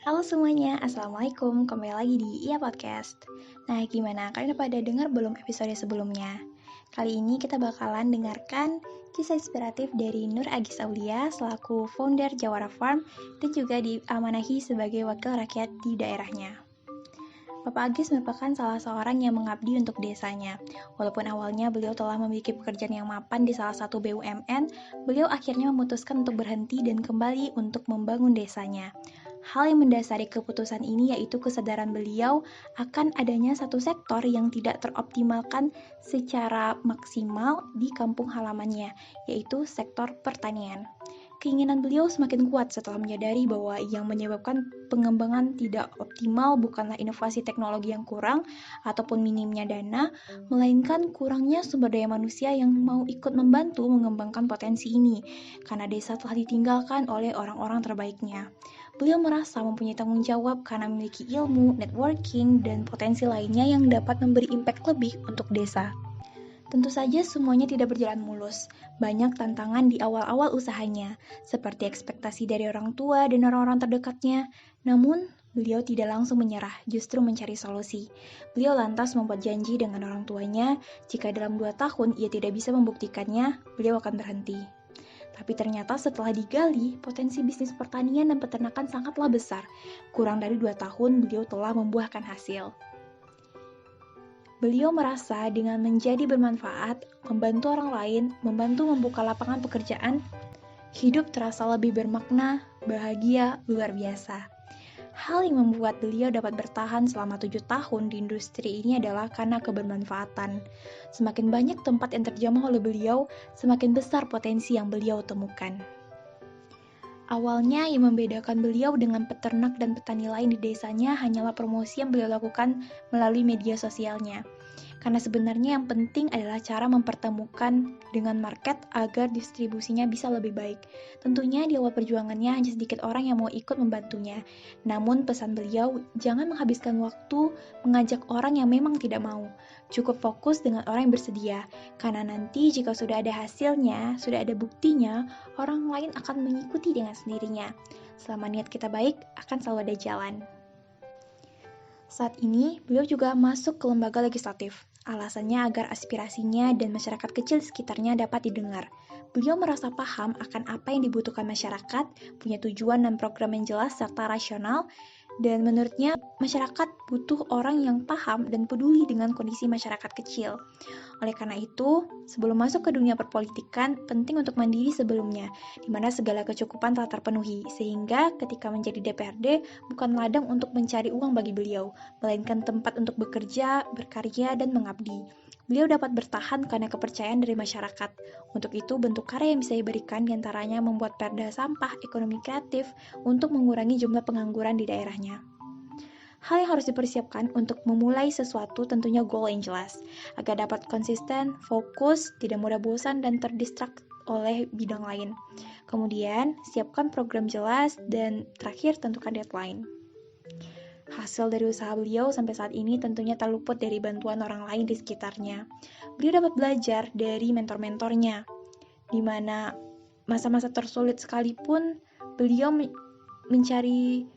Halo semuanya, Assalamualaikum, kembali lagi di IA Podcast. Nah, gimana? Kalian udah pada dengar belum episode sebelumnya? Kali ini kita bakalan dengarkan kisah inspiratif dari Nur Agis Aulia selaku founder Jawara Farm dan juga diamanahi sebagai wakil rakyat di daerahnya. Bapak Agis merupakan salah seorang yang mengabdi untuk desanya. Walaupun awalnya beliau telah memiliki pekerjaan yang mapan di salah satu BUMN, beliau akhirnya memutuskan untuk berhenti dan kembali untuk membangun desanya. Hal yang mendasari keputusan ini yaitu kesadaran beliau akan adanya satu sektor yang tidak teroptimalkan secara maksimal di kampung halamannya, yaitu sektor pertanian. Keinginan beliau semakin kuat setelah menyadari bahwa yang menyebabkan pengembangan tidak optimal bukanlah inovasi teknologi yang kurang ataupun minimnya dana, melainkan kurangnya sumber daya manusia yang mau ikut membantu mengembangkan potensi ini, karena desa telah ditinggalkan oleh orang-orang terbaiknya. Beliau merasa mempunyai tanggung jawab karena memiliki ilmu, networking, dan potensi lainnya yang dapat memberi impact lebih untuk desa. Tentu saja semuanya tidak berjalan mulus. Banyak tantangan di awal-awal usahanya, seperti ekspektasi dari orang tua dan orang-orang terdekatnya. Namun, beliau tidak langsung menyerah, justru mencari solusi. Beliau lantas membuat janji dengan orang tuanya, jika dalam 2 tahun ia tidak bisa membuktikannya, beliau akan berhenti. Tapi ternyata setelah digali, potensi bisnis pertanian dan peternakan sangatlah besar. Kurang dari 2 tahun, beliau telah membuahkan hasil. Beliau merasa dengan menjadi bermanfaat, membantu orang lain, membantu membuka lapangan pekerjaan, hidup terasa lebih bermakna, bahagia, luar biasa. Hal yang membuat beliau dapat bertahan selama 7 tahun di industri ini adalah karena kebermanfaatan. Semakin banyak tempat yang terjamah oleh beliau, semakin besar potensi yang beliau temukan. Awalnya yang membedakan beliau dengan peternak dan petani lain di desanya hanyalah promosi yang beliau lakukan melalui media sosialnya. Karena sebenarnya yang penting adalah cara mempertemukan dengan market agar distribusinya bisa lebih baik. Tentunya di awal perjuangannya hanya sedikit orang yang mau ikut membantunya. Namun pesan beliau, jangan menghabiskan waktu mengajak orang yang memang tidak mau. Cukup fokus dengan orang yang bersedia. Karena nanti jika sudah ada hasilnya, sudah ada buktinya, orang lain akan mengikuti dengan sendirinya. Selama niat kita baik, akan selalu ada jalan. Saat ini, beliau juga masuk ke lembaga legislatif. Alasannya agar aspirasinya dan masyarakat kecil di sekitarnya dapat didengar. Beliau merasa paham akan apa yang dibutuhkan masyarakat, punya tujuan dan program yang jelas serta rasional, dan menurutnya masyarakat butuh orang yang paham dan peduli dengan kondisi masyarakat kecil. Oleh karena itu, sebelum masuk ke dunia perpolitikan, penting untuk mandiri sebelumnya, di mana segala kecukupan telah terpenuhi, sehingga ketika menjadi DPRD bukan ladang untuk mencari uang bagi beliau, melainkan tempat untuk bekerja, berkarya, dan mengabdi. Beliau dapat bertahan karena kepercayaan dari masyarakat. Untuk itu, bentuk karya yang bisa diberikan diantaranya membuat perda sampah, ekonomi kreatif, untuk mengurangi jumlah pengangguran di daerahnya. Hal yang harus dipersiapkan untuk memulai sesuatu tentunya goal yang jelas, agar dapat konsisten, fokus, tidak mudah bosan, dan terdistrak oleh bidang lain. Kemudian, siapkan program jelas, dan terakhir tentukan deadline. Hasil dari usaha beliau sampai saat ini tentunya tak luput dari bantuan orang lain di sekitarnya. Beliau dapat belajar dari mentor-mentornya, di mana masa-masa tersulit sekalipun beliau mencari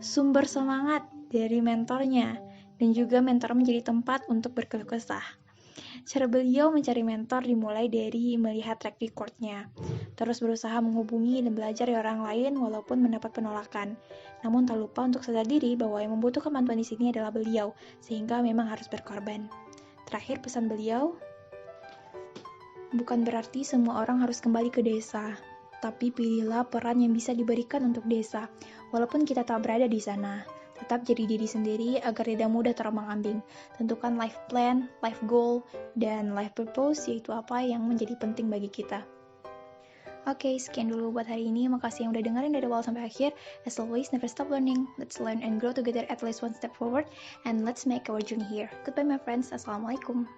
sumber semangat dari mentornya, dan juga mentor menjadi tempat untuk berkeluh kesah. Cara beliau mencari mentor dimulai dari melihat track record-nya, terus berusaha menghubungi dan belajar dari orang lain walaupun mendapat penolakan. Namun tak lupa untuk sadar diri bahwa yang membutuhkan bantuan di sini adalah beliau, sehingga memang harus berkorban. Terakhir pesan beliau, bukan berarti semua orang harus kembali ke desa, tapi pilihlah peran yang bisa diberikan untuk desa, walaupun kita tak berada di sana. Tetap jadi diri sendiri agar tidak mudah terombang-ambing. Tentukan life plan, life goal, dan life purpose, yaitu apa yang menjadi penting bagi kita. Oke, sekian dulu buat hari ini. Makasih yang udah dengerin dari awal sampai akhir. As always, never stop learning. Let's learn and grow together at least one step forward. And let's make our journey here. Goodbye my friends. Assalamualaikum.